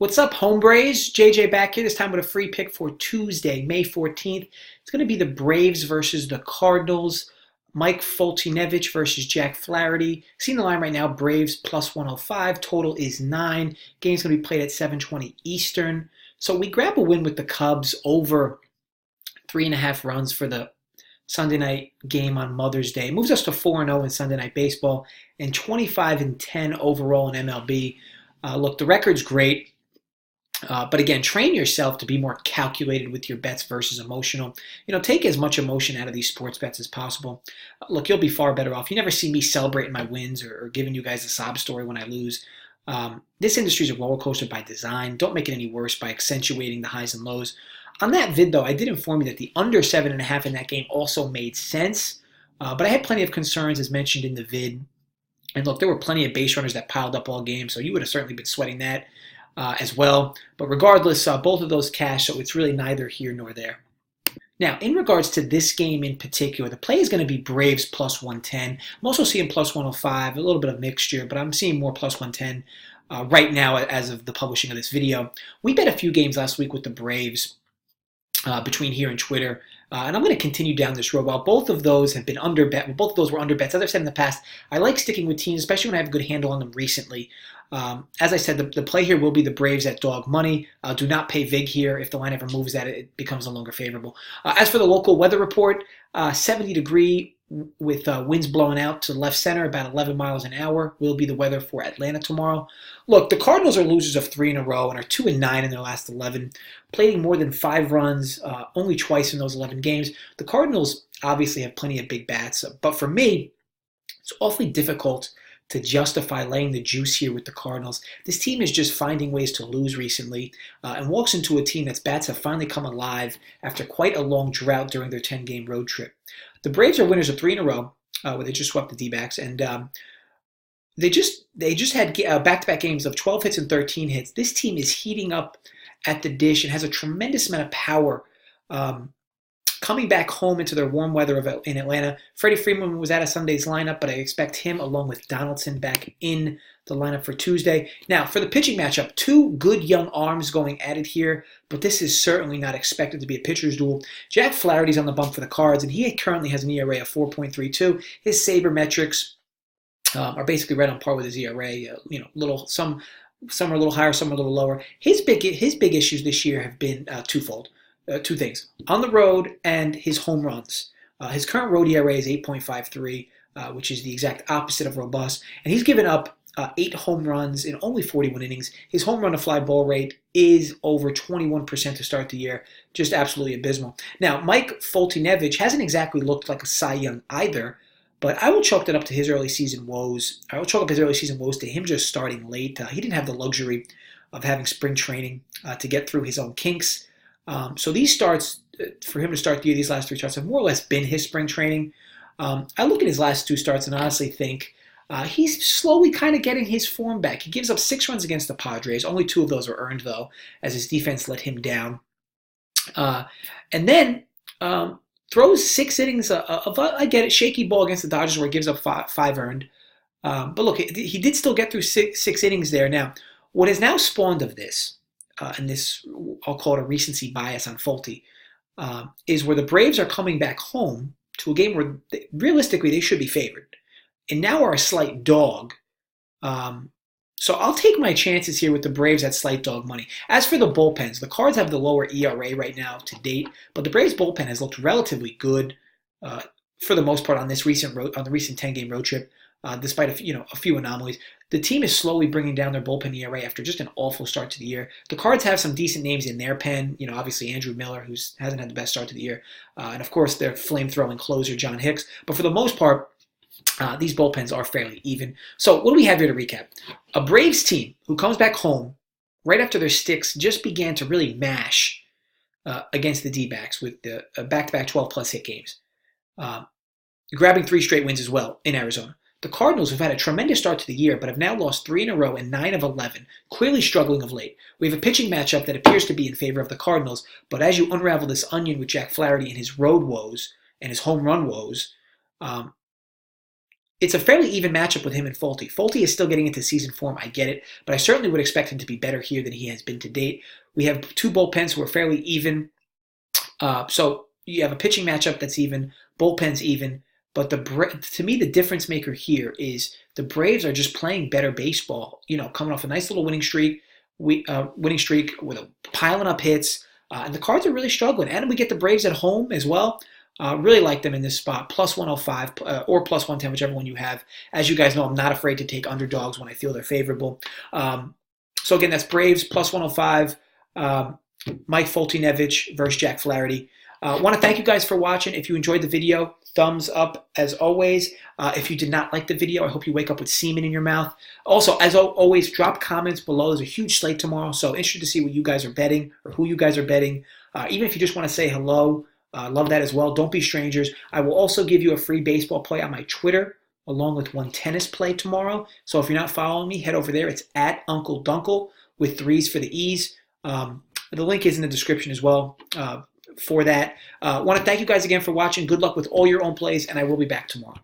What's up, hombres? JJ back here, this time with a free pick for Tuesday, May 14th. It's going to be the Braves versus the Cardinals. Mike Foltynewicz versus Jack Flaherty. Seeing the line right now, Braves plus 105. Total is 9. Game's going to be played at 7:20 Eastern. So we grab a win with the Cubs over 3.5 runs for the Sunday night game on Mother's Day. It moves us to 4-0 in Sunday Night Baseball and 25-10 overall in MLB. Look, the record's great. But again, train yourself to be more calculated with your bets versus emotional. Take as much emotion out of these sports bets as possible. Look, you'll be far better off. You never see me celebrating my wins or giving you guys a sob story when I lose. This industry is a roller coaster by design. Don't make it any worse by accentuating the highs and lows. On that vid, though, I did inform you that the under 7.5 in that game also made sense. But I had plenty of concerns, as mentioned in the vid. And look, there were plenty of base runners that piled up all game, so you would have certainly been sweating that. As well. But regardless, both of those cash, so it's really neither here nor there. Now, in regards to this game in particular, the play is going to be Braves plus 110. I'm also seeing plus 105, a little bit of mixture, but I'm seeing more plus 110 right now as of the publishing of this video. We bet a few games last week with the Braves between here and Twitter. And I'm going to continue down this road. While both of those have been under bet, well, both of those were under bets. As I've said in the past, I like sticking with teams, especially when I have a good handle on them recently. As I said, the play here will be the Braves at dog money. Do not pay vig here. If the line ever moves that, it becomes no longer favorable. As for the local weather report, 70 degree with winds blowing out to left center, about 11 miles an hour, will be the weather for Atlanta tomorrow. Look, the Cardinals are losers of 3 in a row and are 2-9 in their last 11, playing more than 5 runs only twice in those 11 games. The Cardinals obviously have plenty of big bats, but for me, it's awfully difficult to justify laying the juice here with the Cardinals. This team is just finding ways to lose recently and walks into a team that's bats have finally come alive after quite a long drought during their 10-game road trip. The Braves are winners of 3 in a row, where they just swept the D-backs, and they just had back-to-back games of 12 hits and 13 hits. This team is heating up at the dish and has a tremendous amount of power. Coming back home into their warm weather in Atlanta, Freddie Freeman was out of Sunday's lineup, but I expect him along with Donaldson back in the lineup for Tuesday. Now, for the pitching matchup, 2 good young arms going at it here, but this is certainly not expected to be a pitcher's duel. Jack Flaherty's on the bump for the Cards, and he currently has an ERA of 4.32. His sabermetrics are basically right on par with his ERA. Some are a little higher, some are a little lower. His big issues this year have been twofold. 2 things. On the road and his home runs. His current road ERA is 8.53, which is the exact opposite of robust. And he's given up 8 home runs in only 41 innings. His home run to fly ball rate is over 21% to start the year. Just absolutely abysmal. Now, Mike Foltynewicz hasn't exactly looked like a Cy Young either, but I will chalk that up to his early season woes. I will chalk up his early season woes to him just starting late. He didn't have the luxury of having spring training to get through his own kinks. So these starts, for him to start the year, these last 3 starts have more or less been his spring training. I look at his last 2 starts and honestly think he's slowly kind of getting his form back. He gives up 6 runs against the Padres. Only 2 of those were earned, though, as his defense let him down. And then throws 6 innings of, I get it, shaky ball against the Dodgers where he gives up 5 earned. But look, he did still get through 6 innings there. Now, what has now spawned of this, and this, I'll call it a recency bias on Folty, is where the Braves are coming back home to a game where realistically they should be favored, and now are a slight dog. So I'll take my chances here with the Braves at slight dog money. As for the bullpens, the Cards have the lower ERA right now to date, but the Braves bullpen has looked relatively good for the most part on this recent 10-game road trip, despite a few anomalies. The team is slowly bringing down their bullpen ERA after just an awful start to the year. The Cards have some decent names in their pen. Obviously Andrew Miller, who hasn't had the best start to the year, and of course their flame-throwing closer John Hicks. But for the most part, these bullpens are fairly even. So what do we have here to recap? A Braves team who comes back home right after their sticks just began to really mash against the D-backs with the back-to-back 12-plus hit games, grabbing 3 straight wins as well in Arizona. The Cardinals have had a tremendous start to the year, but have now lost 3 in a row and 9 of 11, clearly struggling of late. We have a pitching matchup that appears to be in favor of the Cardinals, but as you unravel this onion with Jack Flaherty and his road woes and his home run woes, it's a fairly even matchup with him and Folty. Folty is still getting into season form. I get it, but I certainly would expect him to be better here than he has been to date. We have two bullpens who are fairly even. So you have a pitching matchup that's even, bullpen's even. But to me, the difference maker here is the Braves are just playing better baseball. Coming off a nice little winning streak, with piling up hits, and the Cards are really struggling. And we get the Braves at home as well. Really like them in this spot, plus 105 or plus 110, whichever one you have. As you guys know, I'm not afraid to take underdogs when I feel they're favorable. So again, that's Braves plus 105. Mike Foltynewicz versus Jack Flaherty. Want to thank you guys for watching. If you enjoyed the video, thumbs up as always. If you did not like the video, I hope you wake up with semen in your mouth. Also, as always, drop comments below. There's a huge slate tomorrow, so interested to see what you guys are betting or who you guys are betting. Even if you just want to say hello, love that as well. Don't be strangers. I will also give you a free baseball play on my Twitter, along with one tennis play tomorrow. So if you're not following me, head over there. It's at Uncle Dunkle with 3s for the E's. The link is in the description as well for that. Want to thank you guys again for watching. Good luck with all your own plays, and I will be back tomorrow.